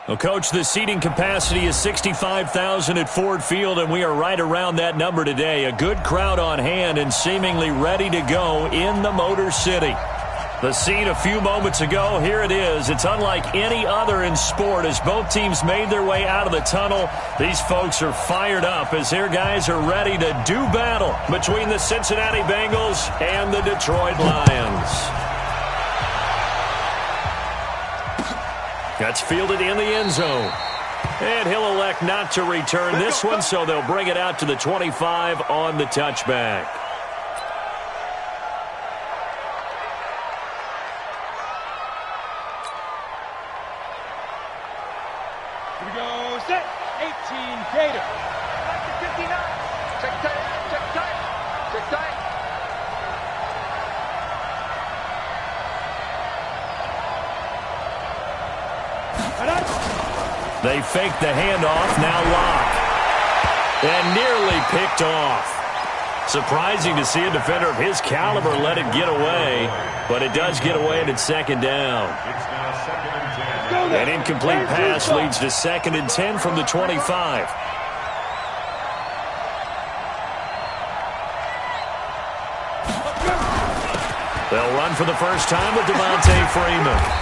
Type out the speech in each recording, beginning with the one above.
Well, Coach, the seating capacity is 65,000 at Ford Field, and we are right around that number today. A good crowd on hand and seemingly ready to go in the Motor City. The scene a few moments ago, here it is. It's unlike any other in sport as both teams made their way out of the tunnel. These folks are fired up as their guys are ready to do battle between the Cincinnati Bengals and the Detroit Lions. That's fielded in the end zone. And he'll elect not to return this one, so they'll bring it out to the 25 on the touchback. Here we go, set, 18, Gator. Back to 59. Check tight, check tight, check tight. They fake the handoff, now lock. And nearly picked off. Surprising to see a defender of his caliber let it get away, but it does get away and it's second down. An incomplete pass leads to 2nd and 10 from the 25. They'll run for the first time with Devontae Freeman.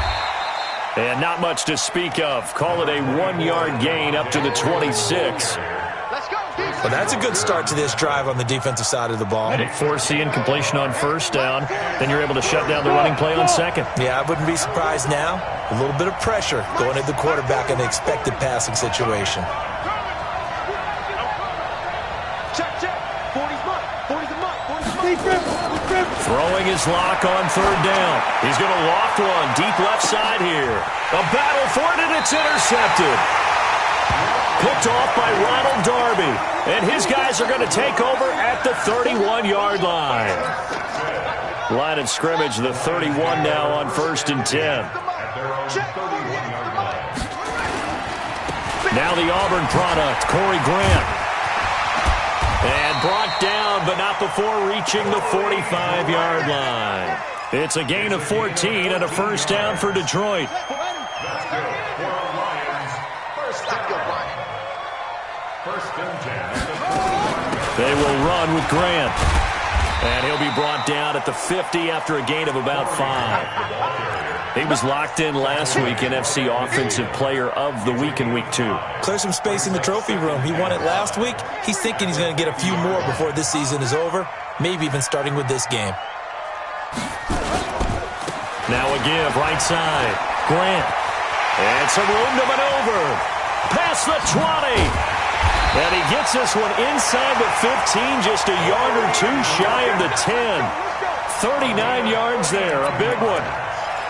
And not much to speak of. Call it a 1-yard gain up to the 26. Well, that's a good start to this drive on the defensive side of the ball. They force the incompletion on first down. Then you're able to shut down the running play on second. Yeah, I wouldn't be surprised now. A little bit of pressure going at the quarterback in the expected passing situation. Check, check. 40's mine. 40's a mine. 40's mine. Throwing his lock on third down. He's going to loft one deep left side here. A battle for it, and it's intercepted. Picked off by Ronald Darby. And his guys are going to take over at the 31-yard line. Line of scrimmage, the 31 now on 1st and 10. Now the Auburn product, Corey Grant. And brought down, but not before reaching the 45-yard line. It's a gain of 14 and a first down for Detroit. They will run with Grant. And he'll be brought down at the 50 after a gain of about 5. He was locked in last week, NFC Offensive Player of the Week in Week 2. Clear some space in the trophy room. He won it last week. He's thinking he's going to get a few more before this season is over, maybe even starting with this game. Now a give, right side. Grant. And some room to maneuver. Past the 20. And he gets this one inside the 15, just a yard or two shy of the 10. 39 yards there, a big one.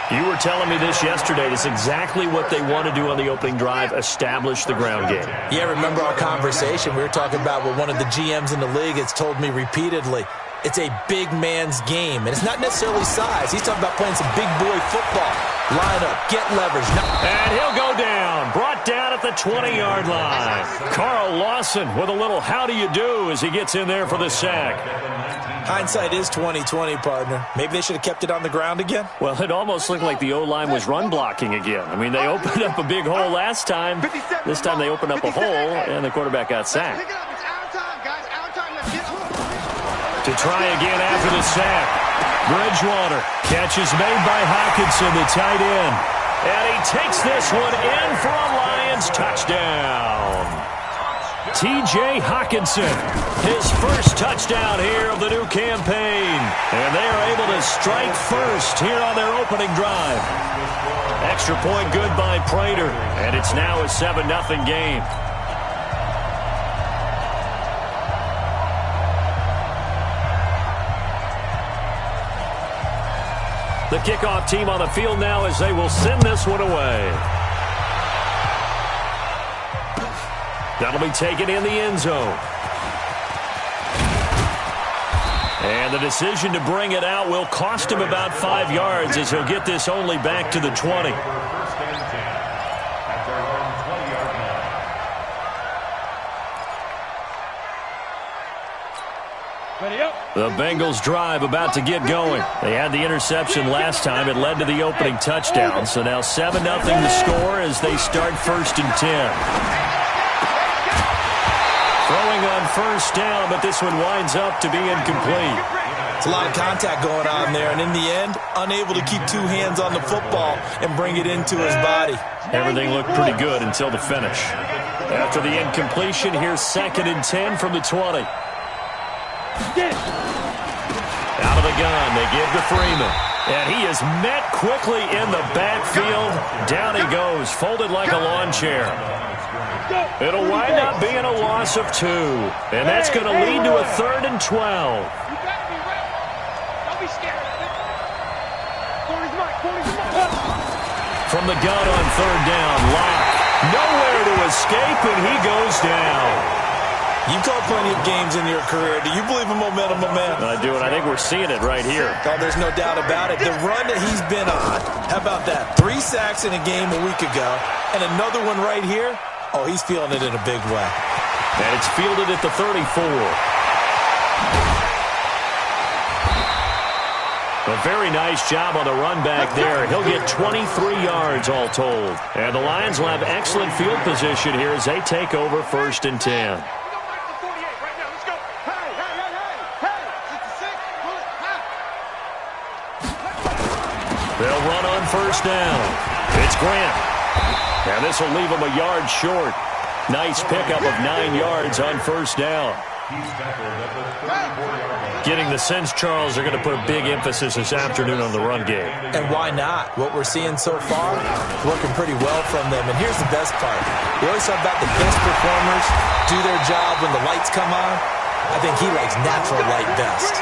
You were telling me this yesterday. It's exactly what they want to do on the opening drive, establish the ground game. Yeah, remember our conversation? We were talking about what one of the GMs in the league has told me repeatedly. It's a big man's game, and it's not necessarily size. He's talking about playing some big boy football. Line up, get leverage. And he'll go down, brought down at the 20-yard line. Carl Lawson with a little how do you do as he gets in there for the sack. Hindsight is 20/20, partner. Maybe they should have kept it on the ground again. Well, it almost looked like the O-line was run blocking again. I mean, they opened up a big hole last time. This time they opened up a hole, and the quarterback got sacked. To try again after the sack. Bridgewater. Catch is made by Hockenson, the tight end. And he takes this one in for a Lions touchdown. T.J. Hockenson, his first touchdown here of the new campaign. And they are able to strike first here on their opening drive. Extra point good by Prater. And it's now a 7-0 game. The kickoff team on the field now as they will send this one away. That'll be taken in the end zone. And the decision to bring it out will cost him about 5 yards as he'll get this only back to the 20. Ready up. The Bengals drive about to get going. They had the interception last time. It led to the opening touchdown. So now 7-0 to score as they start 1st and 10. Throwing on first down, but this one winds up to be incomplete. It's a lot of contact going on there, and in the end, unable to keep two hands on the football and bring it into his body. Everything looked pretty good until the finish. After the incompletion, here's 2nd and 10 from the 20. Out of the gun, they give to Freeman. And he is met quickly in the backfield. Down he goes, folded like a lawn chair. It'll wind up being a loss of 2. And that's going to lead to a 3rd and 12. You got to be ready. Don't be scared of it. Corey's mine. From the gun on 3rd down, Locke. Nowhere to escape, and he goes down. You've called plenty of games in your career. Do you believe in momentum, my man? I do, and I think we're seeing it right here. Oh, there's no doubt about it. The run that he's been on, how about that? 3 sacks in a game a week ago, and another one right here. Oh, he's feeling it in a big way. And it's fielded at the 34. A very nice job on the run back there. He'll get 23 yards all told. And the Lions will have excellent field position here as they take over 1st and 10. They'll run on first down. It's Grant. And this will leave him a yard short. Nice pickup of 9 yards on first down. Getting the sense, Charles, they're going to put a big emphasis this afternoon on the run game. And why not? What we're seeing so far, working pretty well from them. And here's the best part. We always talk about the best performers do their job when the lights come on. I think he likes natural light best.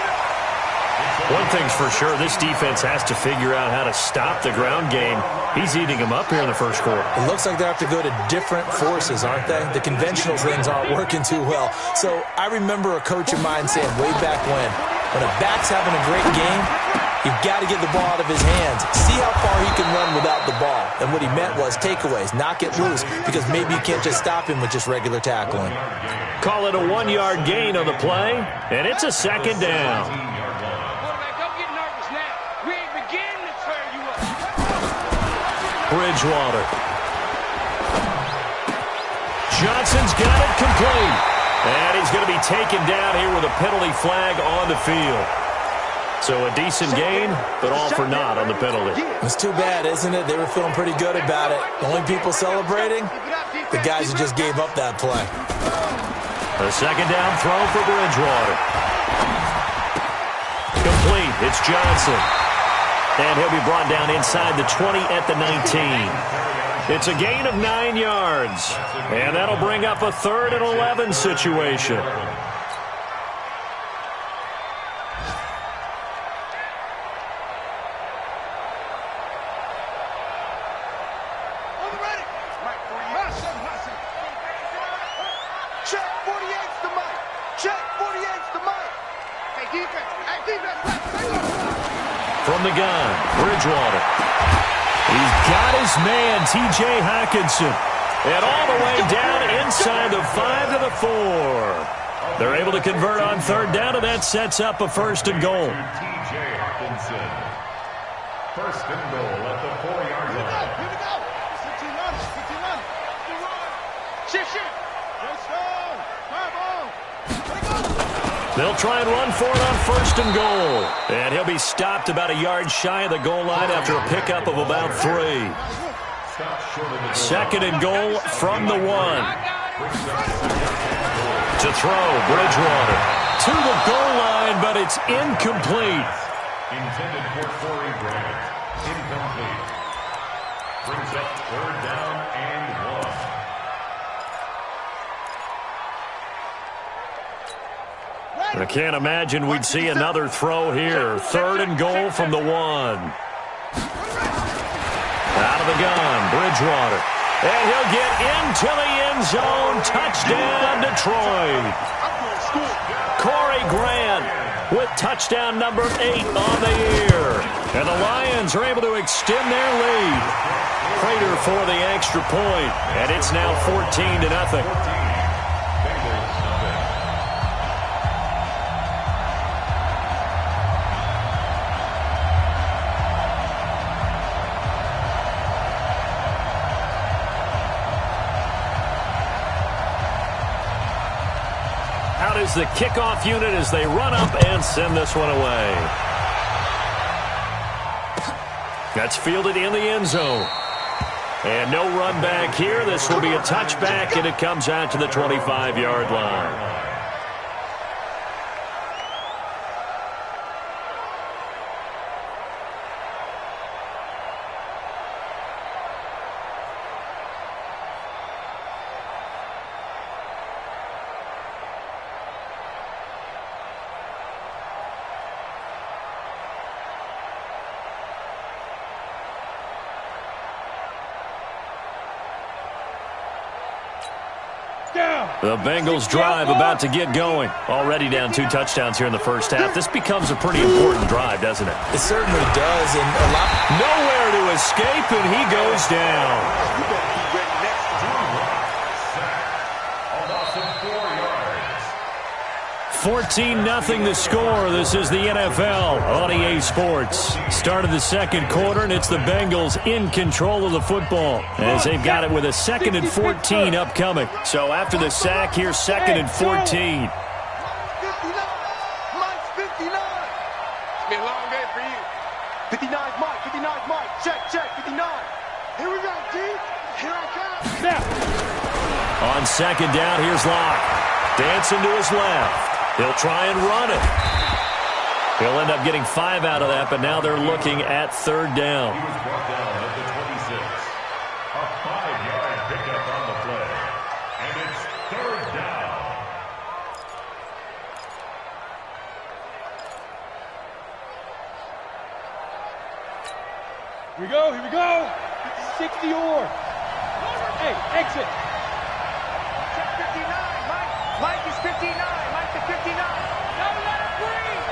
One thing's for sure, this defense has to figure out how to stop the ground game. He's eating them up here in the first quarter. It looks like they have to go to different forces, aren't they? The conventional things aren't working too well. So I remember a coach of mine saying way back when a back's having a great game, you've got to get the ball out of his hands. See how far he can run without the ball. And what he meant was takeaways, knock it loose, because maybe you can't just stop him with just regular tackling. Call it a 1-yard gain on the play, and it's a 2nd down. Bridgewater. Johnson's got it complete. And he's going to be taken down here with a penalty flag on the field. So a decent gain, but all for naught on the penalty. It's too bad, isn't it? They were feeling pretty good about it. The only people celebrating, the guys who just gave up that play. A 2nd down throw for Bridgewater. Complete. It's Johnson. And he'll be brought down inside the 20 at the 19. It's a gain of 9 yards. And that'll bring up a 3rd and 11 situation. Check 48's the mic. Check 48's the mic. Hey, defense. Hey, defense. From the gun, Bridgewater. He's got his man, T.J. Hockenson. And all the way down inside the 5 to the 4. They're able to convert on 3rd down, and that sets up a 1st and goal. T.J. Hockenson. 1st and goal at the 4-yard line. Here we go. 15 on. Shit. They'll try and run for it on 1st and goal. And he'll be stopped about a yard shy of the goal line after a pickup of about 3. 2nd and goal from the 1. To throw, Bridgewater. To the goal line, but it's incomplete. Intended for Corey Grant. Incomplete. Brings up 3rd down and 1. I can't imagine we'd see another throw here. 3rd and goal from the 1. Out of the gun, Bridgewater. And he'll get into the end zone. Touchdown, Detroit. Corey Grant with touchdown number 8 on the year. And the Lions are able to extend their lead. Prater for the extra point. And it's now 14-0. out as the kickoff unit as they run up and send this one away. That's fielded in the end zone. And no run back here. This will be a touchback, and it comes out to the 25-yard line. The Bengals drive about to get going. Already down 2 touchdowns here in the first half. This becomes a pretty important drive, doesn't it? It certainly does. And nowhere to escape, and he goes down. A loss of 4 yards. 14-0 the score. This is the NFL on EA Sports. Start of the second quarter, and it's the Bengals in control of the football as they've got it with a 2nd and 14 upcoming. So after the sack, here's 2nd and 14. 59. Mike's 59. It's been a long day for you. 59's Mike. 59's Mike. Check. 59. Here we go, D. Here I come. Snap. On second down, here's Locke. Dancing to his left. He'll try and run it. He'll end up getting 5 out of that, but now they're looking at 3rd down. He was brought down at the 26. A 5-yard pickup on the play. And it's 3rd down. Here we go. 60 or. Hey, exit. Check 59, Mike. Mike is 59. Mike to 59. Don't let him breathe.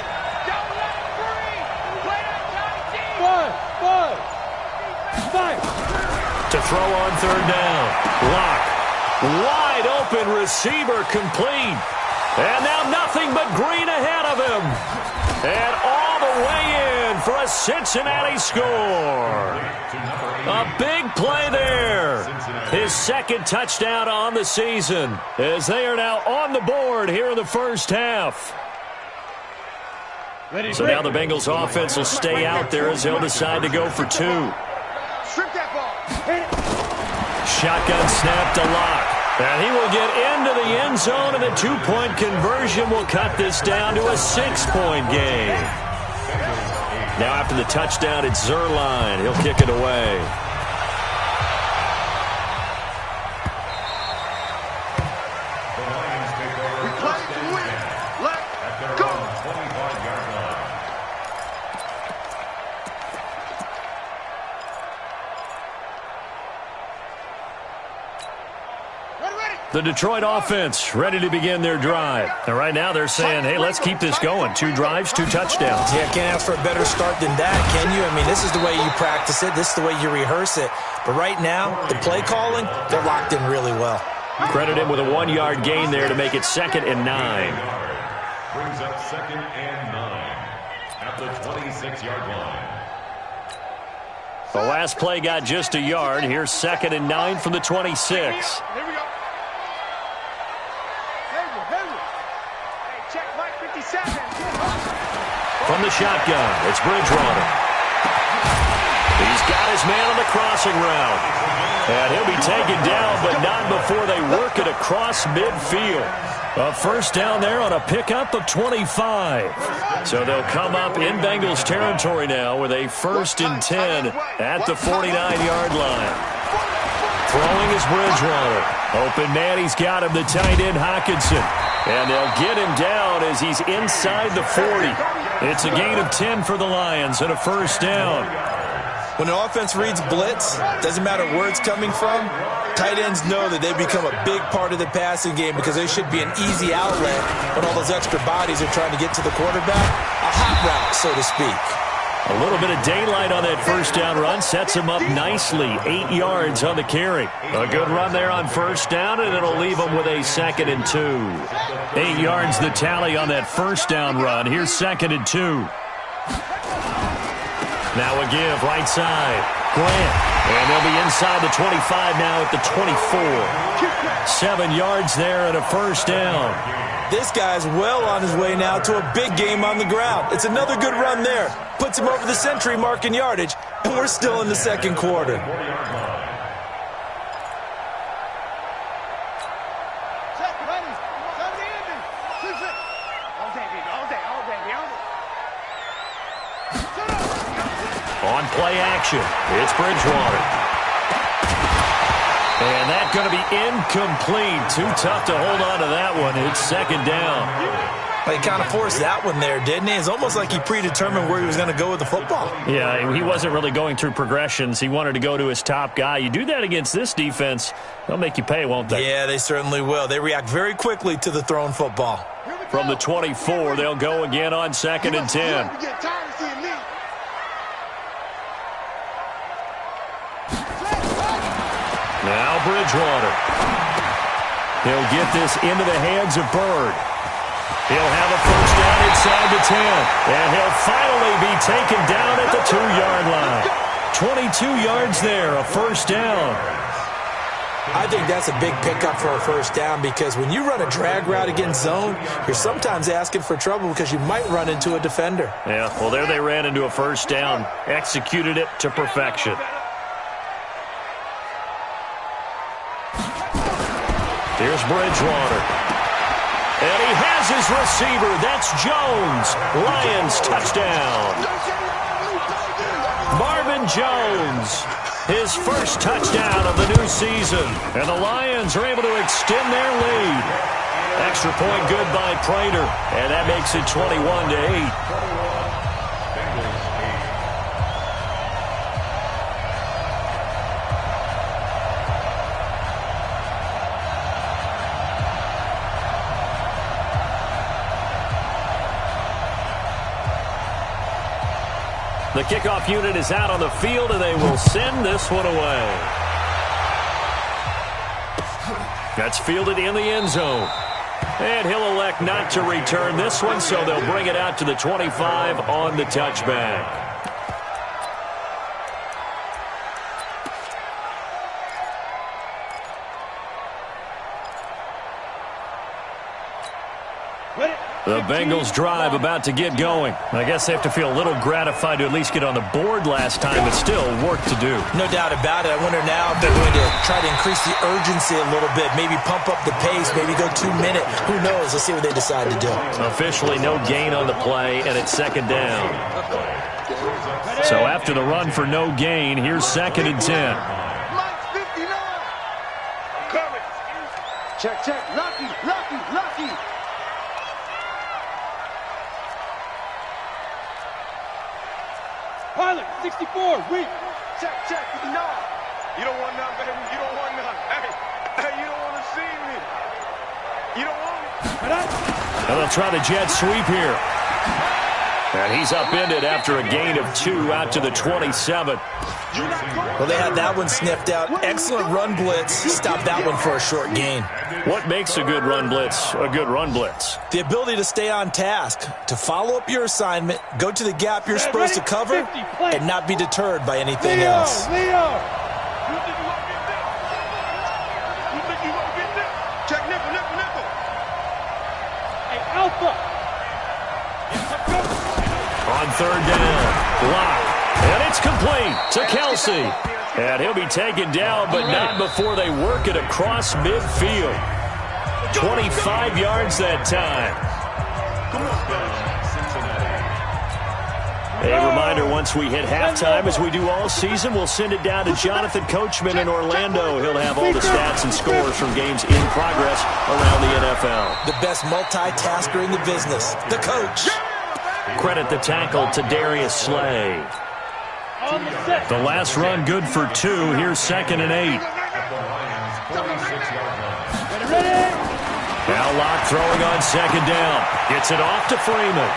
Play that tight D. Five. To throw on 3rd down. Locke. Wide open receiver complete. And now nothing but green ahead of him. And all the way in for a Cincinnati score. A big play there. His 2nd touchdown on the season as they are now on the board here in the first half. So now the Bengals offense will stay out there as they'll decide to go for 2. Strip that ball. Hit it. Shotgun snap to Locke. And he will get into the end zone, and the 2-point conversion will cut this down to a 6-point game. Now after the touchdown, it's Zuerlein. He'll kick it away. The Lions take over. We play to win. Let's go. 25-yard line. The Detroit offense ready to begin their drive. And right now they're saying, hey, let's keep this going. 2 drives, 2 touchdowns. Yeah, can't ask for a better start than that, can you? I mean, this is the way you practice it. This is the way you rehearse it. But right now, the play calling, they're locked in really well. Credit him with a 1-yard gain there to make it 2nd and 9. Brings up 2nd and 9 at the 26-yard line. The last play got just a yard. Here's 2nd and 9 from the 26. Here we go. Check Mike 57. From the shotgun, it's Bridgewater. He's got his man on the crossing route. And he'll be taken down, but not before they work it across midfield. A first down there on a pickup of 25. So they'll come up in Bengals territory now with a 1st and 10 at the 49-yard line. Throwing is Bridgewater. Open man, he's got him, the tight end Hockenson. And they'll get him down as he's inside the 40. It's a gain of 10 for the Lions and a first down. When the offense reads blitz, doesn't matter where it's coming from, tight ends know that they become a big part of the passing game because they should be an easy outlet when all those extra bodies are trying to get to the quarterback. A hot route, so to speak. A little bit of daylight on that first down run sets him up nicely. 8 yards on the carry. A good run there on first down, and it'll leave him with a 2nd and 2. 8 yards the tally on that first down run. Here's 2nd and 2. Now a give, right side. Grant. And they'll be inside the 25 now at the 24. 7 yards there and a first down. This guy's well on his way now to a big game on the ground. It's another good run there. Puts him over the century mark in yardage, and we're still in the second quarter. On play action, it's Bridgewater. And that's going to be incomplete. Too tough to hold on to that one. It's second down. He kind of forced that one there, didn't he? It's almost like he predetermined where he was going to go with the football. Yeah, he wasn't really going through progressions. He wanted to go to his top guy. You do that against this defense, they'll make you pay, won't they? Yeah, they certainly will. They react very quickly to the thrown football. From the 24, they'll go again on 2nd and 10. Now Bridgewater. He'll get this into the hands of Bird. He'll have a first down inside the 10. And he'll finally be taken down at the 2-yard line. 22 yards there, a first down. I think that's a big pickup for a first down because when you run a drag route against zone, you're sometimes asking for trouble because you might run into a defender. Yeah, well, there they ran into a first down. Executed it to perfection. Here's Bridgewater. And he has his receiver. That's Jones. Lions touchdown. Marvin Jones. His first touchdown of the new season. And the Lions are able to extend their lead. Extra point good by Prater. And that makes it 21-8. The kickoff unit is out on the field, and they will send this one away. That's fielded in the end zone. And he'll elect not to return this one, so they'll bring it out to the 25 on the touchback. The Bengals drive about to get going. I guess they have to feel a little gratified to at least get on the board last time, but still work to do. No doubt about it. I wonder now if they're going to try to increase the urgency a little bit, maybe pump up the pace, maybe go 2-minute. Who knows? Let's see what they decide to do. Officially no gain on the play, and it's second down. So after the run for no gain, here's 2nd and 10. Check, check. Lucky. Pilot, 64, weak. Check, 59. You don't want none, baby. You don't want none. Hey, you don't want to see me. You don't want it. And they'll try the jet sweep here. And he's upended after a gain of 2 out to the 27. Well, they had that one sniffed out. Excellent run blitz. Stopped that one for a short gain. What makes a good run blitz a good run blitz? The ability to stay on task, to follow up your assignment, go to the gap you're supposed to cover, and not be deterred by anything else. Leo! You think you won't get this? You think you won't get this? Check nickel. Hey, Alpha! On 3rd down, block. And it's complete to Kelsey. And he'll be taken down, but not before they work it across midfield. 25 yards that time. A reminder, once we hit halftime, as we do all season, we'll send it down to Jonathan Coachman in Orlando. He'll have all the stats and scores from games in progress around the NFL. The best multitasker in the business, the coach. Credit the tackle to Darius Slay. The last run good for 2. Here's 2nd and 8. Now Locke throwing on 2nd down. Gets it off to Freeman.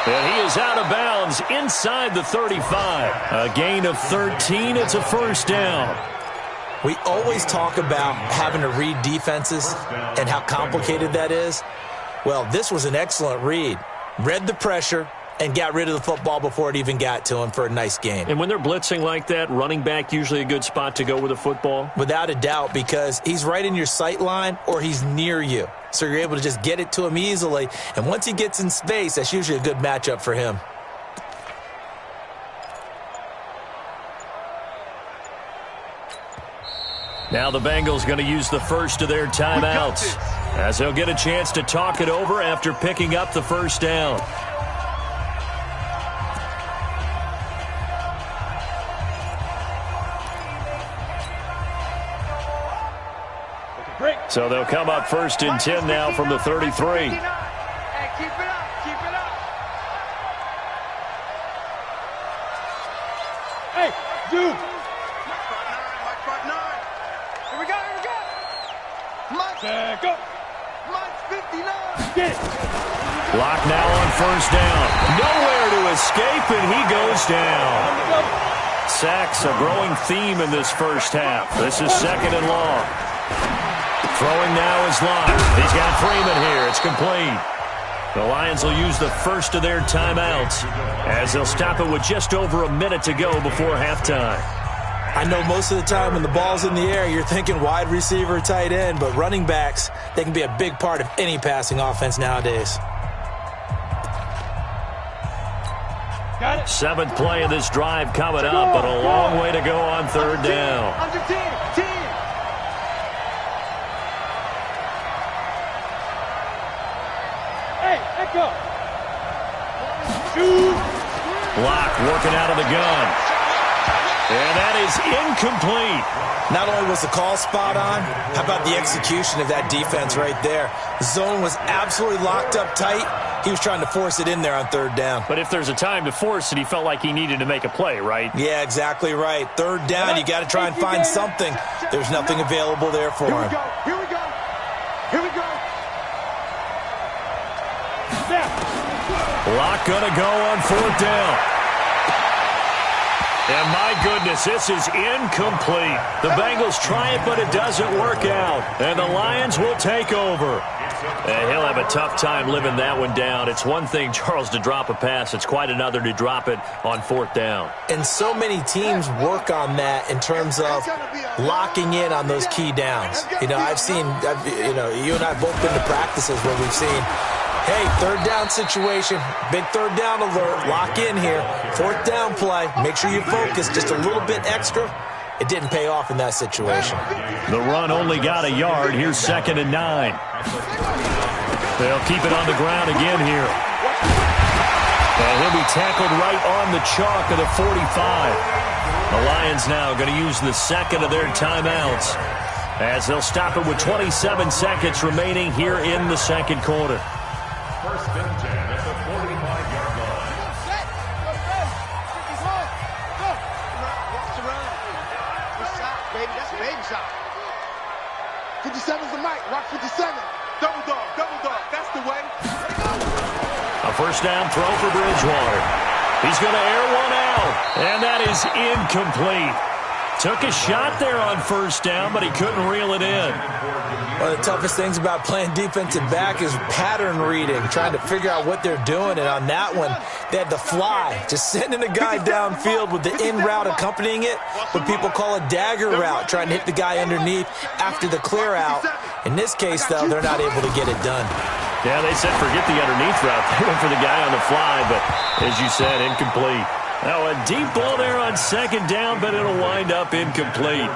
And he is out of bounds inside the 35. A gain of 13. It's a first down. We always talk about having to read defenses and how complicated that is. Well, this was an excellent read. Read the pressure and got rid of the football before it even got to him for a nice gain. And when they're blitzing like that, running back usually a good spot to go with the football? Without a doubt, because he's right in your sight line or he's near you. So you're able to just get it to him easily. And once he gets in space, that's usually a good matchup for him. Now the Bengals going to use the first of their timeouts as they'll get a chance to talk it over after picking up the first down. So they'll come up 1st and 10 now from the 33. Hey, keep it up, keep it up. Hey, dude. My front nine. Here we go, here we go. Back up. Mike's 59. Get it. Block now on 1st down. Nowhere to escape, and he goes down. Sacks a growing theme in this first half. This is 2nd and long. Throwing now is Locke. He's got Freeman here. It's complete. The Lions will use the first of their timeouts as they'll stop it with just over a minute to go before halftime. I know most of the time when the ball's in the air, you're thinking wide receiver, tight end, but running backs, they can be a big part of any passing offense nowadays. Got it. 7th play of this drive coming up, but a long way to go on 3rd down. Under 10. Go. Shoot. Block working out of the gun. And that is incomplete. Not only was the call spot on, how about the execution of that defense right there? The zone was absolutely locked up tight. He was trying to force it in there on 3rd down. But if there's a time to force it, he felt like he needed to make a play, right? Yeah, exactly right. 3rd down, you got to try and find something. There's nothing available there for him. Here we go. Here we go. Block gonna go on 4th down. And my goodness, this is incomplete. The Bengals try it, but it doesn't work out. And the Lions will take over. And he'll have a tough time living that one down. It's one thing, Charles, to drop a pass. It's quite another to drop it on 4th down. And so many teams work on that in terms of locking in on those key downs. You know, you and I have both been to practices where we've seen, hey, 3rd down situation, big 3rd down alert, lock in here, 4th down play, make sure you focus just a little bit extra. It didn't pay off in that situation. The run only got a yard. Here's 2nd and 9. They'll keep it on the ground again here. And he'll be tackled right on the chalk of the 45. The Lions now going to use the 2nd of their timeouts as they'll stop it with 27 seconds remaining here in the 2nd quarter. 1st and 10 at the 45-yard line. Watch the run. Good shot, baby. That's a baby shot. 57's the mic. Rock 57. Double dog. That's the way. A 1st down throw for Bridgewater. He's going to air one out. And that is incomplete. Took a shot there on 1st down, but he couldn't reel it in. One of the toughest things about playing defensive back is pattern reading, trying to figure out what they're doing. And on that one, they had the fly, just sending a guy downfield with the in route accompanying it, what people call a dagger route, trying to hit the guy underneath after the clear out. In this case, though, they're not able to get it done. Yeah, they said forget the underneath route. They went for the guy on the fly, but as you said, incomplete. Now a deep ball there on 2nd down, but it'll wind up incomplete.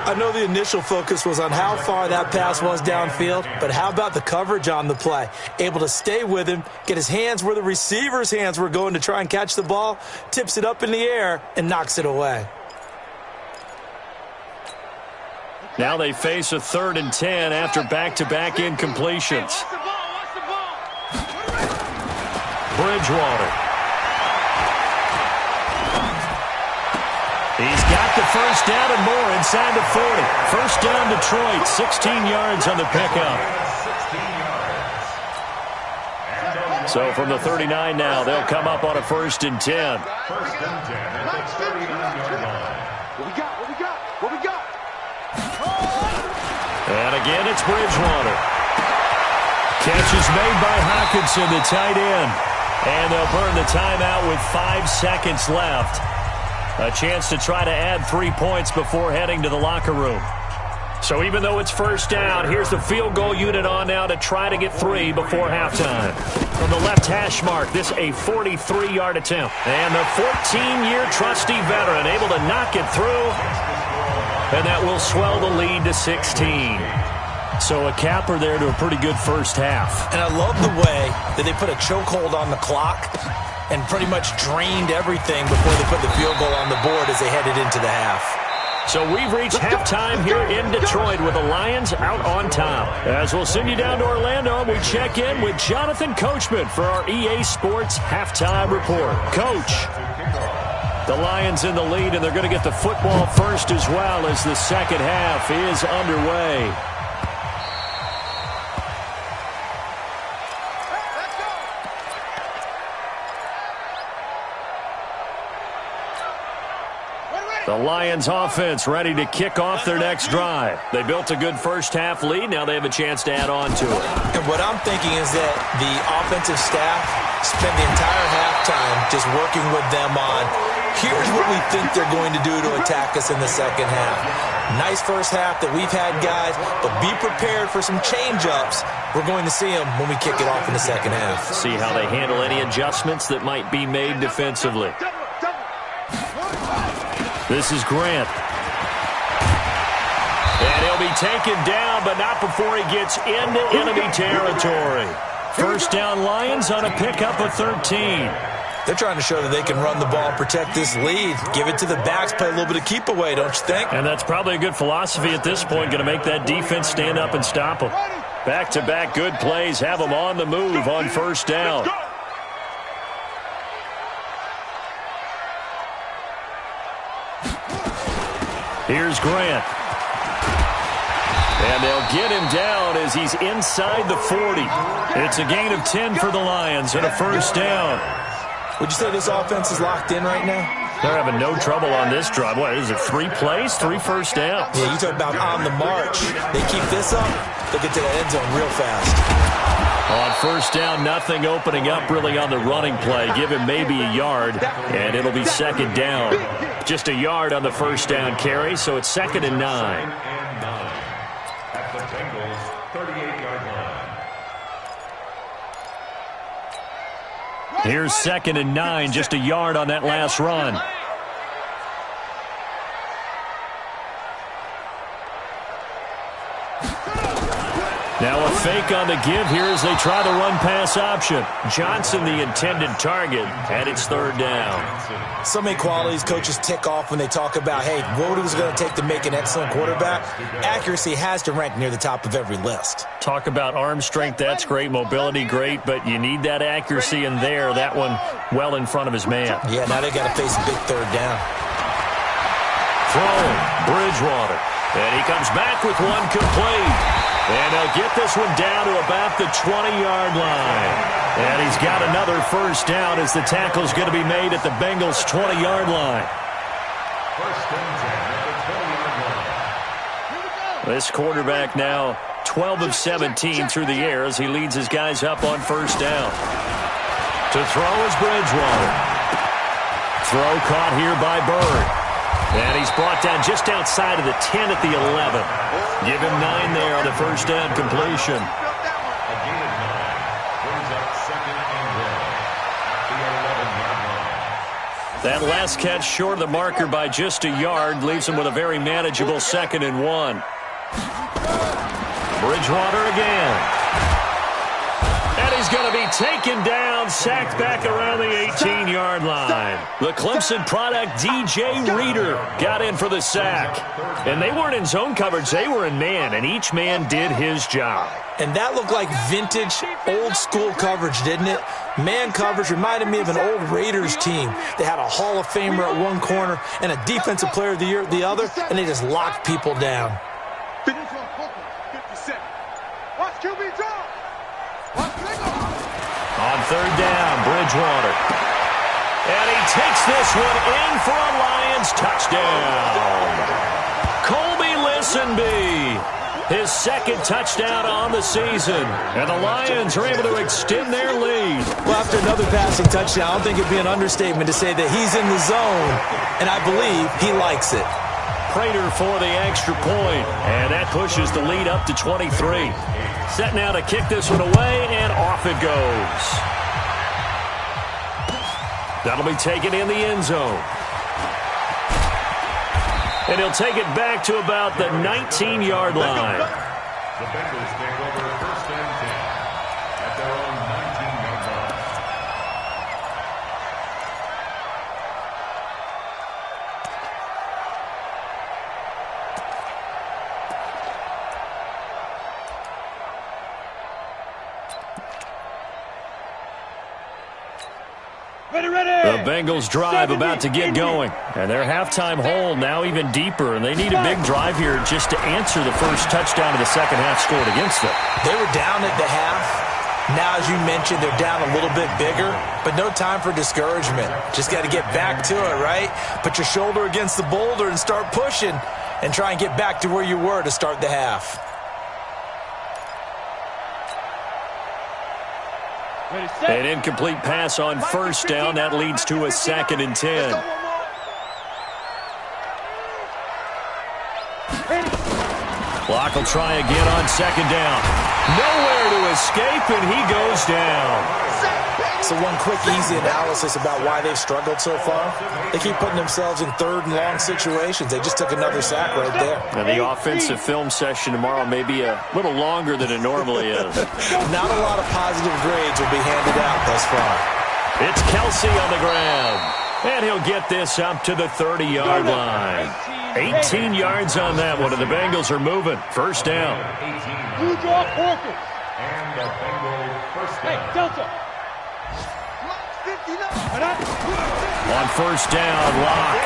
I know the initial focus was on how far that pass was downfield, but how about the coverage on the play? Able to stay with him, get his hands where the receiver's hands were going to try and catch the ball, tips it up in the air, and knocks it away. Now they face a 3rd and 10 after back-to-back incompletions. Bridgewater. He's got the 1st down and more inside the 40. 1st down Detroit, 16 yards on the pickup. So from the 39 now, they'll come up on a 1st and 10. 1st and 10 at the 39-yard line. What we got? And again, it's Bridgewater. Catch is made by Hawkinson, the tight end. And they'll burn the timeout with 5 seconds left. A chance to try to add 3 points before heading to the locker room. So even though it's first down, here's the field goal unit on now to try to get 3 before halftime. From the left hash mark, this a 43-yard attempt. And the 14-year trusty veteran able to knock it through. And that will swell the lead to 16. So a capper there to a pretty good first half. And I love the way that they put a chokehold on the clock and pretty much drained everything before they put the field goal on the board as they headed into the half. So we've reached halftime here in Detroit with the Lions out on top. As we'll send you down to Orlando, we check in with Jonathan Coachman for our EA Sports Halftime Report. Coach, the Lions in the lead, and they're going to get the football first as well as the second half is underway. The Lions offense ready to kick off their next drive. They built a good first-half lead. Now they have a chance to add on to it. And what I'm thinking is that the offensive staff spent the entire halftime just working with them on, here's what we think they're going to do to attack us in the second half. Nice first half that we've had, guys, but be prepared for some change-ups. We're going to see them when we kick it off in the second half. See how they handle any adjustments that might be made defensively. This is Grant. And he'll be taken down, but not before he gets into enemy territory. First down Lions on a pickup of 13. They're trying to show that they can run the ball and protect this lead. Give it to the backs, play a little bit of keep away, don't you think? And that's probably a good philosophy at this point, going to make that defense stand up and stop them. Back-to-back good plays, have them on the move on first down. Here's Grant. And they'll get him down as he's inside the 40. It's a gain of 10 for the Lions and a first down. Would you say this offense is locked in right now? They're having no trouble on this drive. What is it, 3 plays, 3 first downs? Yeah, you talk about on the march. They keep this up, they'll get to that end zone real fast. On first down, nothing opening up really on the running play. Give him maybe a yard, and it'll be second down. Just a yard on the first down carry, so it's 2nd and 9. At the Bengals' 38-yard line. Here's 2nd and 9, just a yard on that last run. Now a fake on the give here as they try the run-pass option. Johnson, the intended target, and it's 3rd down. So many qualities coaches tick off when they talk about, hey, what is it going to take to make an excellent quarterback? Accuracy has to rank near the top of every list. Talk about arm strength, that's great. Mobility, great, but you need that accuracy in there. That one well in front of his man. Yeah, now they got to face a big 3rd down. Throwing, Bridgewater. And he comes back with one complete. And they'll get this one down to about the 20-yard line. And he's got another first down as the tackle's going to be made at the Bengals' 20-yard line. First and 10 at the 20-yard line. This quarterback now 12 of 17 through the air as he leads his guys up on first down. To throw is Bridgewater. Throw caught here by Bird. And he's brought down just outside of the 10 at the 11. Give him 9 there on the first down completion. A gain of 9 brings up 2nd and 1 at the 11-yard line. That last catch short of the marker by just a yard leaves him with a very manageable 2nd and 1. Bridgewater again. And he's going to be taken down, sacked back around the 18-yard line. The Clemson product, DJ Reader, got in for the sack. And they weren't in zone coverage, they were in man, and each man did his job. And that looked like vintage, old-school coverage, didn't it? Man coverage reminded me of an old Raiders team. They had a Hall of Famer at one corner and a Defensive Player of the Year at the other, and they just locked people down. Watch QB draw. On 3rd down, Bridgewater. And he takes this one in for a Lions touchdown. Colby Listenby His second touchdown on the season. And the Lions are able to extend their lead. Well, after another passing touchdown, I don't think it'd be an understatement to say that he's in the zone, and I believe he likes it. Prater for the extra point, and that pushes the lead up to 23. Set now to kick this one away, and off it goes. That'll be taken in the end zone. And he'll take it back to about the 19-yard line. The Bengals take over first and 10 at their own 19-yard line. The Bengals drive about to get going. And their halftime hole now even deeper. And they need a big drive here just to answer the first touchdown of the second half scored against them. They were down at the half. Now, as you mentioned, they're down a little bit bigger. But no time for discouragement. Just got to get back to it, right? Put your shoulder against the boulder and start pushing. And try and get back to where you were to start the half. An incomplete pass on first down. That leads to a 2nd and 10. Clock will try again on 2nd down. Nowhere to escape, and he goes down. So one quick, easy analysis about why they've struggled so far. They keep putting themselves in 3rd and long situations. They just took another sack right there. And the offensive film session tomorrow may be a little longer than it normally is. Not a lot of positive grades will be handed out thus far. It's Kelsey on the ground. And he'll get this up to the 30-yard line. 18 yards on that one, and the Bengals are moving. First down. You draw Porkers. And the Bengals first down. Hey, Delta. On first down, Locke.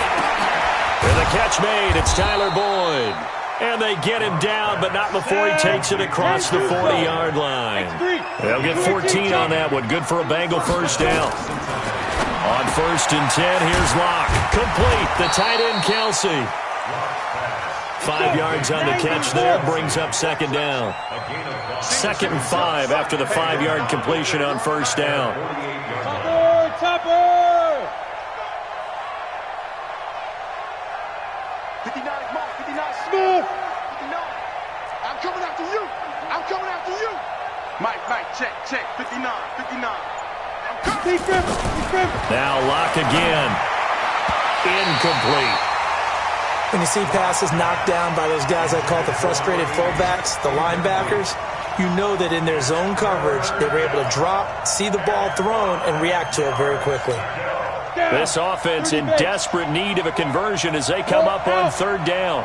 With a catch made, it's Tyler Boyd. And they get him down, but not before he takes it across the 40-yard line. They'll get 14 on that one. Good for a Bengal first down. On first and 10, here's Locke. Complete, the tight end, Kelsey. 5 yards on the catch there, brings up 2nd down. 2nd and 5 after the 5-yard completion on first down. Topper! 59, Mark, 59, Smith! 59. I'm coming after you! I'm coming after you! Mike, check, 59, 59. I'm coming! Now Locke again. Incomplete. When you see passes knocked down by those guys I call the frustrated fullbacks, the linebackers, you know that in their zone coverage, they were able to drop, see the ball thrown, and react to it very quickly. This offense in desperate need of a conversion as they come up on 3rd down.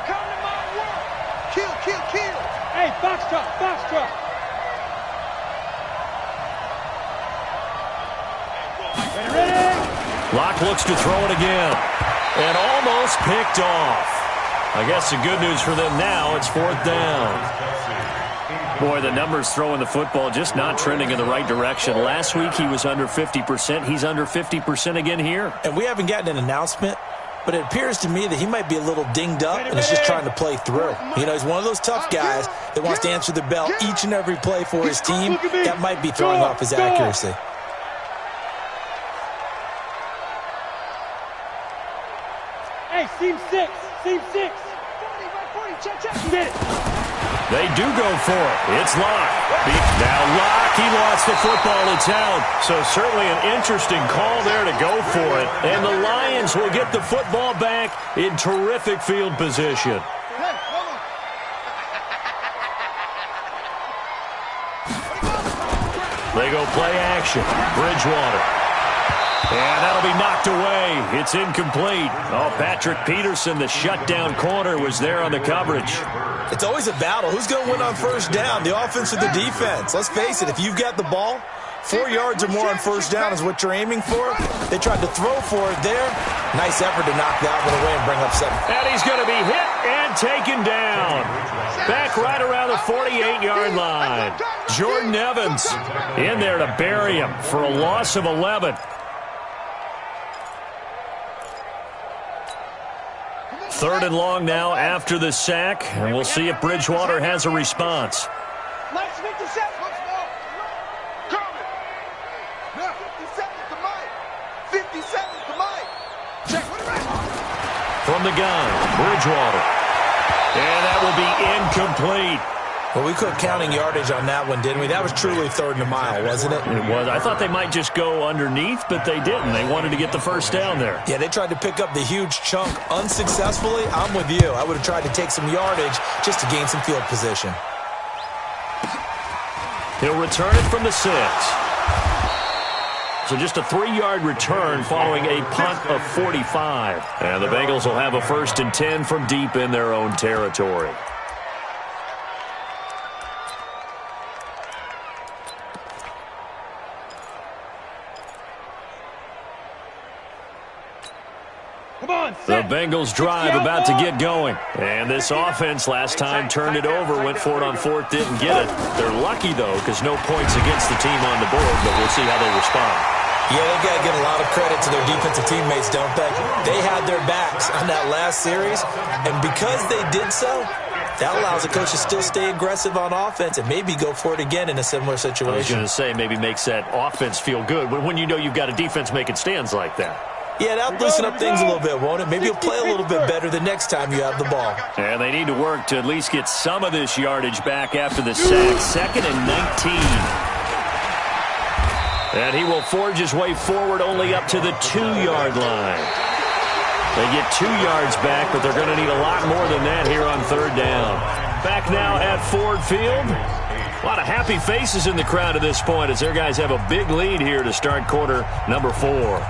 Kill! Hey, box truck! Ready? Locke looks to throw it again. And almost picked off. I guess the good news for them now, it's 4th down. Boy, the numbers throwing the football just not trending in the right direction. Last week he was under 50%. He's under 50% again here. And we haven't gotten an announcement, but it appears to me that he might be a little dinged up and is just trying to play through. You know, he's one of those tough guys that wants to answer the bell each and every play for his team. That might be throwing off his accuracy. Hey, seam 6. 40, check. Get it. They do go for it. It's Locke. Now Locke, he lost the football. It's out. So certainly an interesting call there to go for it. And the Lions will get the football back in terrific field position. They go play action. Bridgewater. And that'll be knocked away. It's incomplete. Oh, Patrick Peterson, the shutdown corner, was there on the coverage. It's always a battle. Who's going to win on first down, the offense or the defense? Let's face it, if you've got the ball, 4 yards or more on first down is what you're aiming for. They tried to throw for it there. Nice effort to knock that one away and bring up 7. And he's going to be hit and taken down. Back right around the 48-yard line. Jordan Evans in there to bury him for a loss of 11. 3rd and long now after the sack, and we'll see if Bridgewater has a response. Mike's 50 seconds. Coming. 50 seconds to Mike. 50 seconds to Mike. Check. From the gun, Bridgewater. And that will be incomplete. Well, we quit counting yardage on that one, didn't we? That was truly 3rd and a mile, wasn't it? It was. I thought they might just go underneath, but they didn't. They wanted to get the first down there. Yeah, they tried to pick up the huge chunk unsuccessfully. I'm with you. I would have tried to take some yardage just to gain some field position. He'll return it from the 6. So just a 3-yard return following a punt of 45. And the Bengals will have a 1st and 10 from deep in their own territory. The Bengals drive about to get going. And this offense last time turned it over, went for it on 4th, didn't get it. They're lucky, though, because no points against the team on the board, but we'll see how they respond. Yeah, they've got to give a lot of credit to their defensive teammates, don't they? They had their backs on that last series, and because they did so, that allows the coach to still stay aggressive on offense and maybe go for it again in a similar situation. I was going to say maybe makes that offense feel good, but when you know you've got a defense making stands like that. Yeah, that'll loosen up things a little bit, won't it? Maybe you'll play a little bit better the next time you have the ball. And they need to work to at least get some of this yardage back after the sack. 2nd and 19. And he will forge his way forward only up to the 2-yard line. They get 2 yards back, but they're going to need a lot more than that here on 3rd down. Back now at Ford Field. A lot of happy faces in the crowd at this point as their guys have a big lead here to start quarter number 4.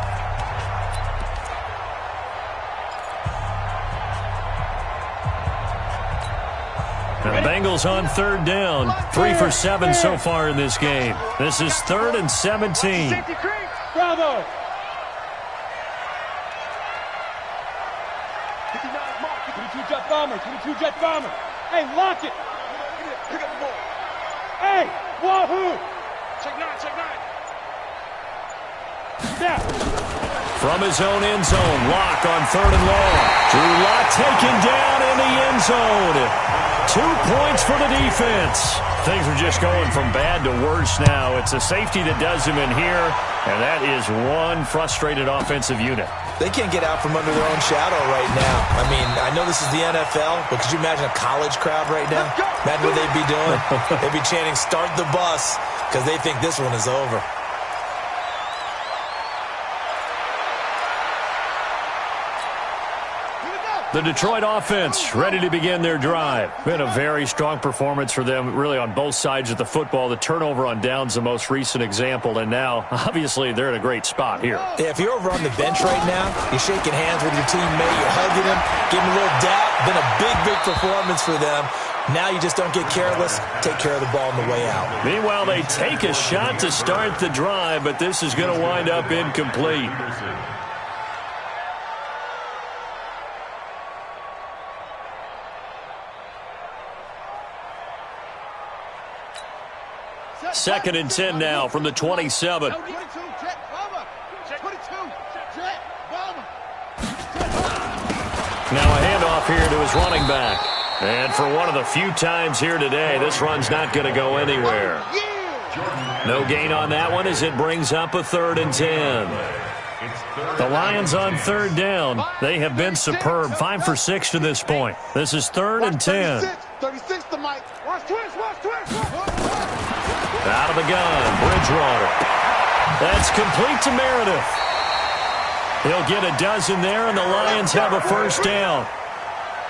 The Bengals on 3rd down. 3 for 7 so far in this game. This is 3rd and 17. Bravo. 22 jet bomber. 22 jet bomber. Hey, lock it. Pick up the ball. Hey, wahoo. Check 9. Snap. From his own end zone, Locke on 3rd and long. Drew Lock taken down in the end zone. 2 points for the defense. Things are just going from bad to worse now. It's a safety that does him in here, and that is one frustrated offensive unit. They can't get out from under their own shadow right now. I mean, I know this is the NFL, but could you imagine a college crowd right now? Imagine what they'd be doing. They'd be chanting, "Start the bus," because they think this one is over. The Detroit offense ready to begin their drive. Been a very strong performance for them, really on both sides of the football. The turnover on downs, the most recent example, and now, obviously, they're in a great spot here. Yeah, if you're over on the bench right now, you're shaking hands with your teammate, you're hugging him, giving him a little dap. Been a big performance for them. Now you just don't get careless. Take care of the ball on the way out. Meanwhile, they take a shot to start the drive, but this is going to wind up incomplete. Second and 10 now from the 27. Now a handoff here to his running back. And for one of the few times here today, this run's not going to go anywhere. No gain on that one as it brings up a 3rd and 10. The Lions on 3rd down. They have been superb. 5 for 6 to this point. This is 3rd and 10. 36 to Mike. Watch twist. Out of the gun, Bridgewater. That's complete to Meredith. He'll get a dozen there, and the Lions have a 1st down.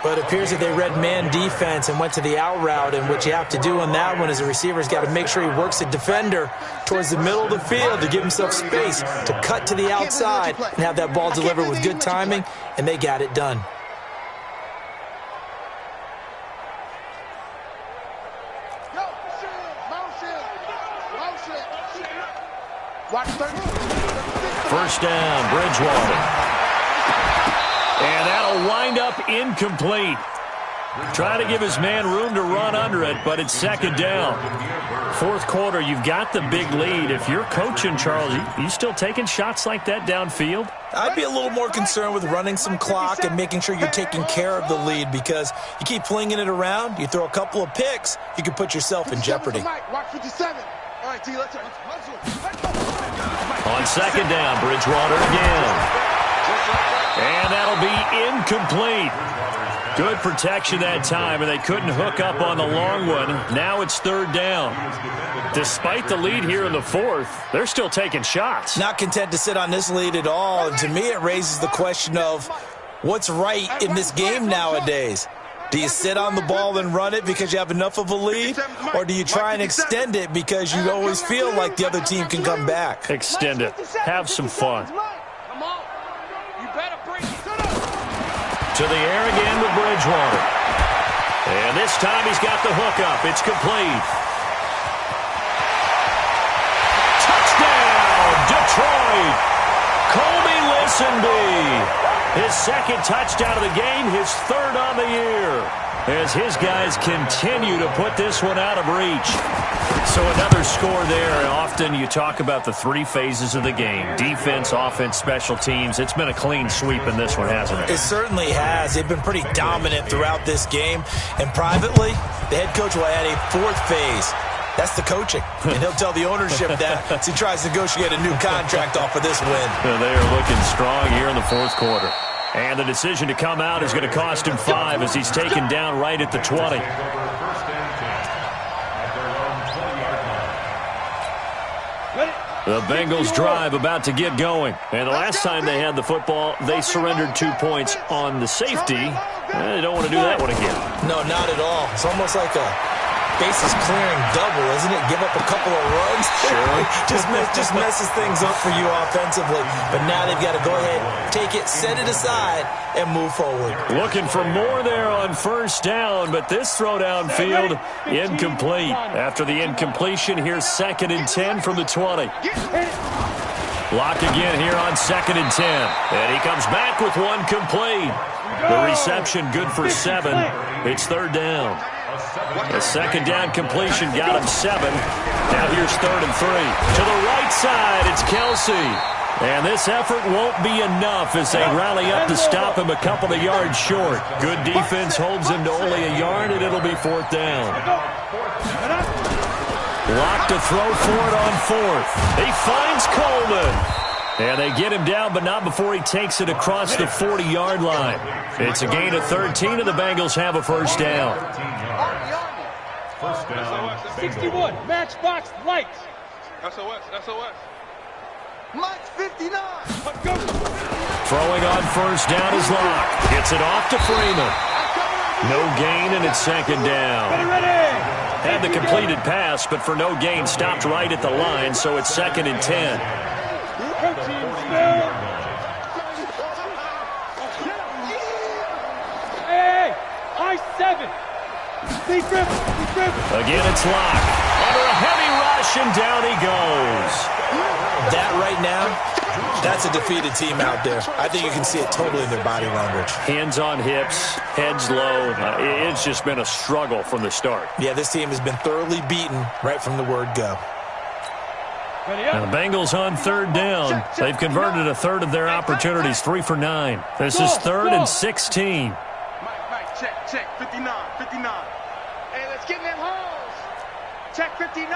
But it appears that they read man defense and went to the out route, and what you have to do on that one is the receiver's got to make sure he works the defender towards the middle of the field to give himself space to cut to the outside and have that ball delivered with good timing, and they got it done. First down, Bridgewater. And that'll wind up incomplete. Trying to give his man room to run under it, but it's second down. Fourth quarter, you've got the big lead. If you're coaching, Charles, you still taking shots like that downfield? I'd be a little more concerned with running some clock and making sure you're taking care of the lead, because you keep flinging it around, you throw a couple of picks, you can put yourself in jeopardy. Watch 57. All right, T, let's On second down, Bridgewater again. And that'll be incomplete. Good protection that time, and they couldn't hook up on the long one. Now it's third down. Despite the lead here in the fourth, they're still taking shots. Not content to sit on this lead at all. And to me, it raises the question of what's right in this game nowadays. Do you sit on the ball and run it because you have enough of a lead? Or do you try and extend it because you always feel like the other team can come back? Extend it. Have some fun. Come on. You better bring it. To the air again with Bridgewater. And this time he's got the hookup. It's complete. Touchdown, Detroit. Colby Listenby. His second touchdown of the game, his third on the year. As his guys continue to put this one out of reach. So another score there. And often you talk about the three phases of the game. Defense, offense, special teams. It's been a clean sweep in this one, hasn't it? It certainly has. They've been pretty dominant throughout this game. And privately, the head coach will add a fourth phase. That's the coaching. And he'll tell the ownership that as he tries to negotiate a new contract off of this win. They are looking strong here in the fourth quarter. And the decision to come out is going to cost him 5 as he's taken down right at the 20. The Bengals drive about to get going. And the last time they had the football, they surrendered 2 points on the safety. They don't want to do that one again. No, not at all. It's almost like a bases clearing double, isn't it? Give up a couple of runs. Sure. just messes things up for you offensively. But now they've got to go ahead, take it, set it aside, and move forward. Looking for more there on first down, but this throw downfield incomplete. After the incompletion, here's 2nd and 10 from the 20. Lock again here on 2nd and 10. And he comes back with one complete. The reception good for 7. It's third down. A second down completion got him 7. Now here's 3rd and 3. To the right side, it's Kelsey. And this effort won't be enough as they rally up to stop him a couple of yards short. Good defense holds him to only a yard, and it'll be 4th down. Lock to throw for it on 4th. He finds Coleman. And they get him down, but not before he takes it across the 40-yard line. It's a gain of 13, and the Bengals have a first down. First down, 61, matchbox lights. SOS. Mike 59. Throwing on first down is Locke. Gets it off to Freeman. No gain, and it's 2nd down. Had the completed pass, but for no gain, stopped right at the line, so it's 2nd and 10. Hey, I-7. Again, it's Locke. Under a heavy rush, and down he goes. That right now, that's a defeated team out there. I think you can see it totally in their body language. Hands on hips, heads low. It's just been a struggle from the start. Yeah, this team has been thoroughly beaten right from the word go. Now the Bengals on 3rd down. They've converted a third of their opportunities, 3 for 9. This is 3rd and 16. Mike, check, 59. Hey, let's get in them holes. Check 59,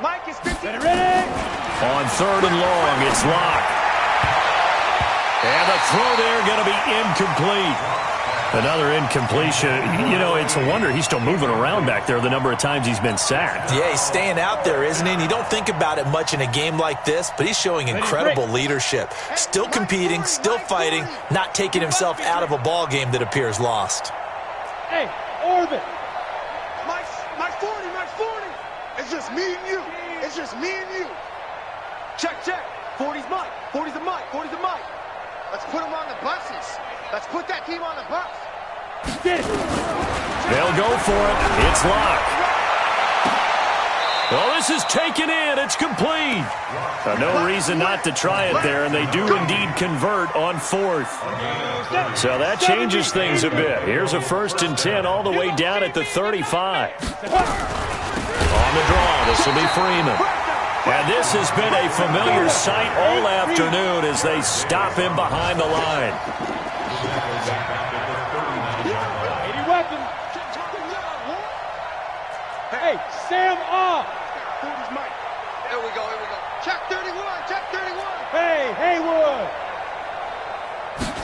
Mike is 59. Ready? On 3rd and long, it's Locke. And the throw there going to be incomplete. Another incompletion. You know, it's a wonder he's still moving around back there the number of times he's been sacked. Yeah, he's staying out there, isn't he? And you don't think about it much in a game like this, but he's showing incredible leadership. Still competing, still fighting, not taking himself out of a ball game that appears lost. Hey, Orbit. Mike 40. It's just me and you. Check. 40's Mike. 40's a Mike. Let's put him on the buses. Let's put that team on the bus. They'll go for it. It's Locke. Well, this is taken in. It's complete. No reason not to try it there, and they do indeed convert on fourth. So that changes things a bit. Here's a 1st and 10 all the way down at the 35. On the draw, this will be Freeman. And this has been a familiar sight all afternoon as they stop him behind the line. Hey, Sam off. Here we go. Check 31. Hey, Haywood.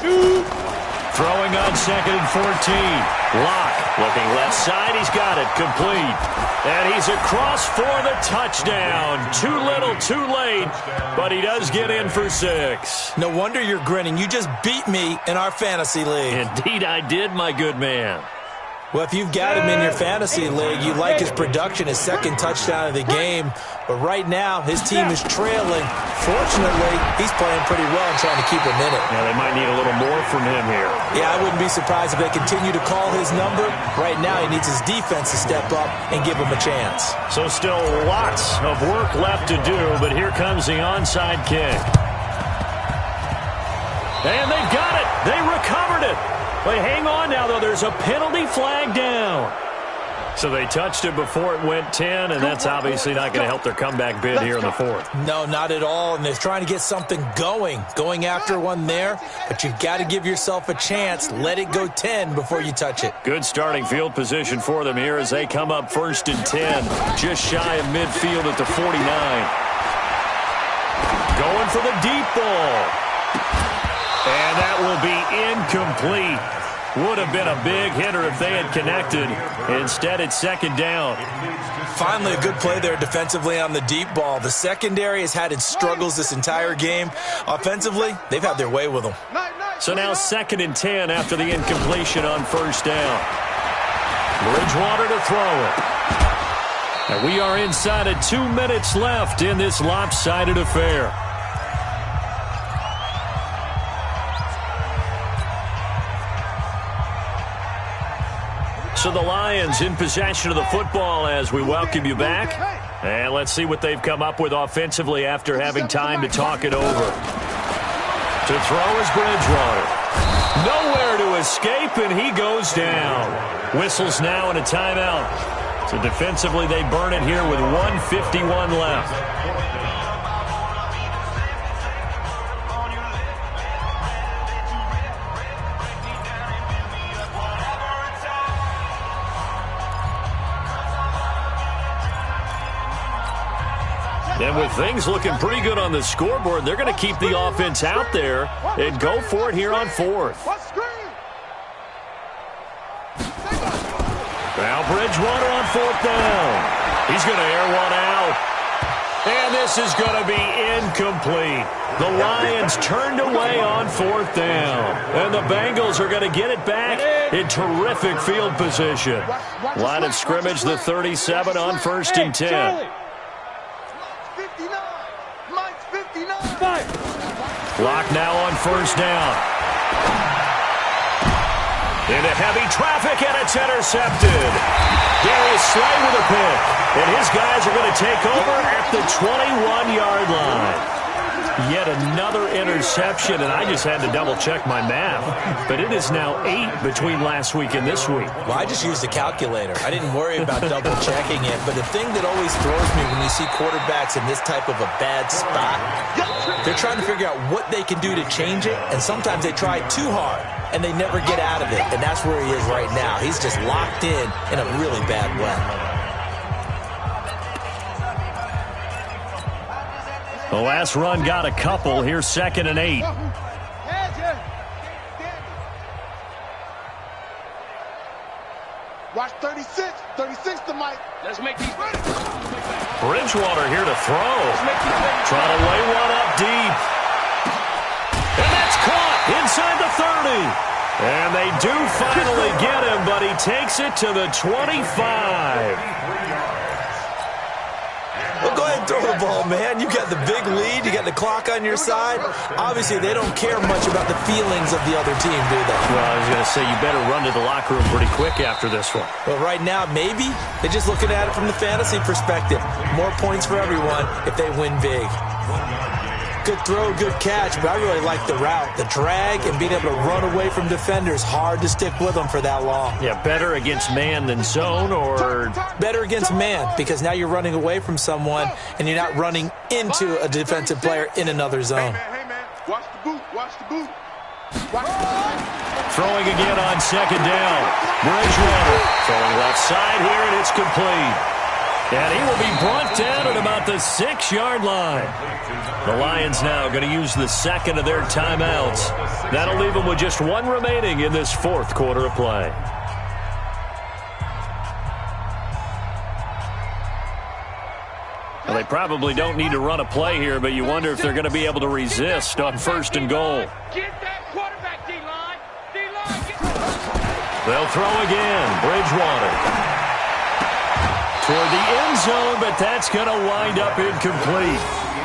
Shoot. Throwing on 2nd and 14. Locke looking left side. He's got it. Complete. And he's across for the touchdown. Too little, too late. But he does get in for 6. No wonder you're grinning. You just beat me in our fantasy league. Indeed I did, my good man. Well, if you've got him in your fantasy league, you like his production, his 2nd touchdown of the game. But right now, his team is trailing. Fortunately, he's playing pretty well and trying to keep him in it. Yeah, they might need a little more from him here. Yeah, I wouldn't be surprised if they continue to call his number. Right now, he needs his defense to step up and give him a chance. So still lots of work left to do, but here comes the onside kick. And they've got it. They recovered it. But hang on now, though. There's a penalty flag down. So they touched it before it went 10, and that's obviously not going to help their comeback bid here in the 4th. No, not at all, and they're trying to get something going after one there. But you've got to give yourself a chance. Let it go 10 before you touch it. Good starting field position for them here as they come up 1st and 10, just shy of midfield at the 49. Going for the deep ball. And that will be incomplete. Would have been a big hitter if they had connected. Instead, it's 2nd down. Finally, a good play there defensively on the deep ball. The secondary has had its struggles this entire game. Offensively, they've had their way with them. So now 2nd and 10 after the incompletion on 1st down. Bridgewater to throw it. And we are inside of 2 minutes left in this lopsided affair. So the Lions in possession of the football as we welcome you back. And let's see what they've come up with offensively after having time to talk it over. To throw is Bridgewater. Nowhere to escape, and he goes down. Whistles now and a timeout. So defensively they burn it here with 1:51 left. And with things looking pretty good on the scoreboard, they're going to keep the offense out there and go for it here on 4th. Now Bridgewater on 4th down. He's going to air one out. And this is going to be incomplete. The Lions turned away on 4th down. And the Bengals are going to get it back in terrific field position. Line of scrimmage, the 37 on 1st and 10. Clock now on 1st down. Into heavy traffic, and it's intercepted. Darius Slay with a pick. And his guys are going to take over at the 21-yard line. Yet another interception, and I just had to double-check my math. But it is now 8 between last week and this week. Well, I just used a calculator. I didn't worry about double-checking it. But the thing that always throws me when you see quarterbacks in this type of a bad spot, they're trying to figure out what they can do to change it, and sometimes they try too hard, and they never get out of it. And that's where he is right now. He's just locked in a really bad way. The last run got a couple. Here's 2nd and 8. Watch 36. 36 to Mike. Let's make these ready. Bridgewater here to throw. Trying to lay one up deep. And that's caught inside the 30. And they do finally get him, but he takes it to the 25. Well, go ahead and throw the ball, man. You got got the big lead, you got the clock on your side. Obviously, they don't care much about the feelings of the other team, do they? Well, I was going to say, you better run to the locker room pretty quick after this one. But right now, maybe they're just looking at it from the fantasy perspective. More points for everyone if they win big. Good throw, good catch, but I really like the route. The drag and being able to run away from defenders, hard to stick with them for that long. Yeah, better against man than zone, or... Better against man, because now you're running away from someone and you're not running into a defensive player in another zone. Hey, man, watch the boot, watch the boot. Throwing again on second down. Bridgewater throwing left side here, and it's complete. And he will be brought down at about the 6-yard line. The Lions now going to use the second of their timeouts. That'll leave them with just one remaining in this fourth quarter of play. Well, they probably don't need to run a play here, but you wonder if they're going to be able to resist on first and goal. Get that quarterback, D-line. D-line, get... They'll throw again. Bridgewater toward the end zone, but that's going to wind up incomplete.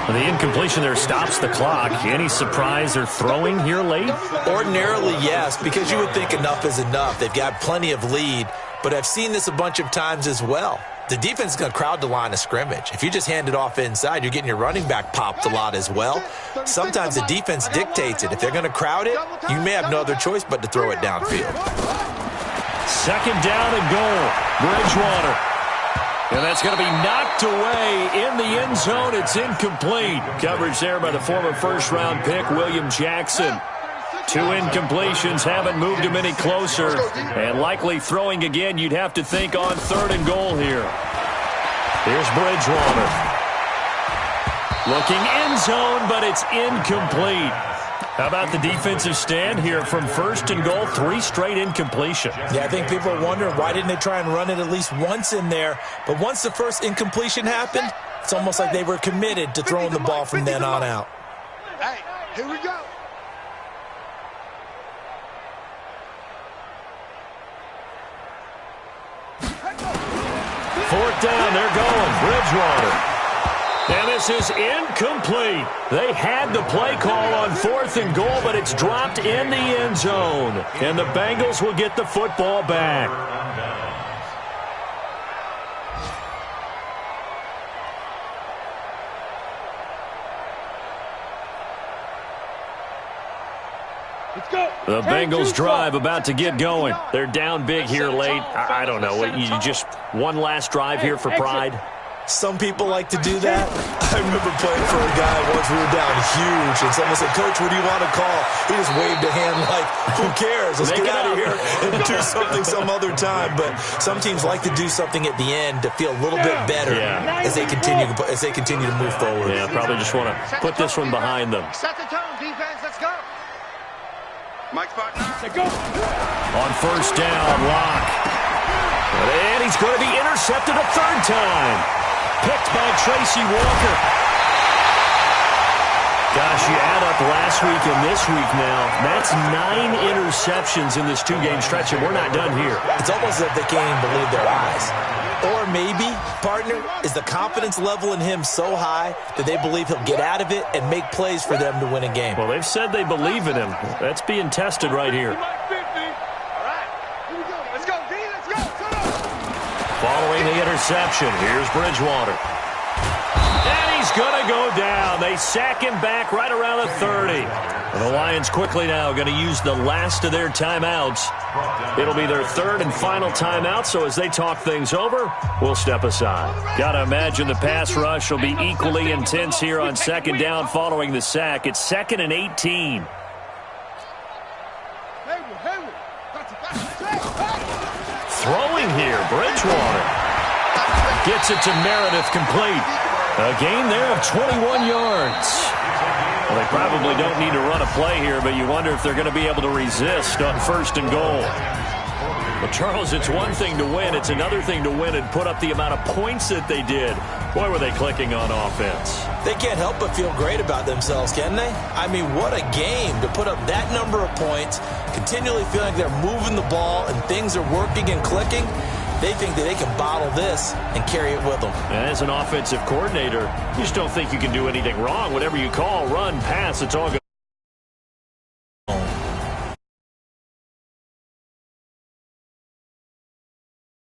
The incompletion there stops the clock. Any surprise they're throwing here late? Ordinarily, yes, because you would think enough is enough. They've got plenty of lead, but I've seen this a bunch of times as well. The defense is going to crowd the line of scrimmage. If you just hand it off inside, you're getting your running back popped a lot as well. Sometimes the defense dictates it. If they're going to crowd it, you may have no other choice but to throw it downfield. Second down and goal. Bridgewater. And that's going to be knocked away in the end zone. It's incomplete. Coverage there by the former first-round pick, William Jackson. 2 incompletions haven't moved him any closer. And likely throwing again, you'd have to think on third and goal here. Here's Bridgewater. Looking end zone, but it's incomplete. How about the defensive stand here from first and goal? 3 straight incompletion. Yeah, I think people are wondering why didn't they try and run it at least once in there. But once the first incompletion happened, it's almost like they were committed to throwing the ball from then on out. Hey, here we go. Fourth down, they're going. Bridgewater. And this is incomplete. They had the play call on fourth and goal, but it's dropped in the end zone. And the Bengals will get the football back. Let's go. The Bengals drive about to get going. They're down big here late. I don't know. You just one last drive here for pride? Some people like to do that. I remember playing for a guy once. We were down huge, and someone said, "Coach, what do you want to call?" He just waved a hand like, "Who cares? Let's get out of here and do something some other time." But some teams like to do something at the end to feel a little bit better as they continue to move forward. Yeah, probably just want to put this one behind them. Set the tone, defense. Let's go. Mike's partner. Let's go. On first down, Locke. And he's going to be intercepted a third time. Picked by Tracy Walker. Gosh, you add up last week and this week now. That's 9 interceptions in this 2-game stretch, and we're not done here. It's almost as if they can't even believe their eyes. Or maybe, partner, is the confidence level in him so high that they believe he'll get out of it and make plays for them to win a game. Well, they've said they believe in him. That's being tested right here. Following the interception, here's Bridgewater. And he's going to go down. They sack him back right around the 30. And the Lions quickly now going to use the last of their timeouts. It'll be their third and final timeout, so as they talk things over, we'll step aside. Got to imagine the pass rush will be equally intense here on second down following the sack. It's 2nd and 18. Throwing here, Bridgewater. Gets it to Meredith, complete. A gain there of 21 yards. Well, they probably don't need to run a play here, but you wonder if they're going to be able to resist on first and goal. Well, Charles, it's one thing to win. It's another thing to win and put up the amount of points that they did. Boy, were they clicking on offense. They can't help but feel great about themselves, can they? I mean, what a game to put up that number of points, continually feeling like they're moving the ball and things are working and clicking. They think that they can bottle this and carry it with them. As an offensive coordinator, you just don't think you can do anything wrong. Whatever you call, run, pass, it's all good.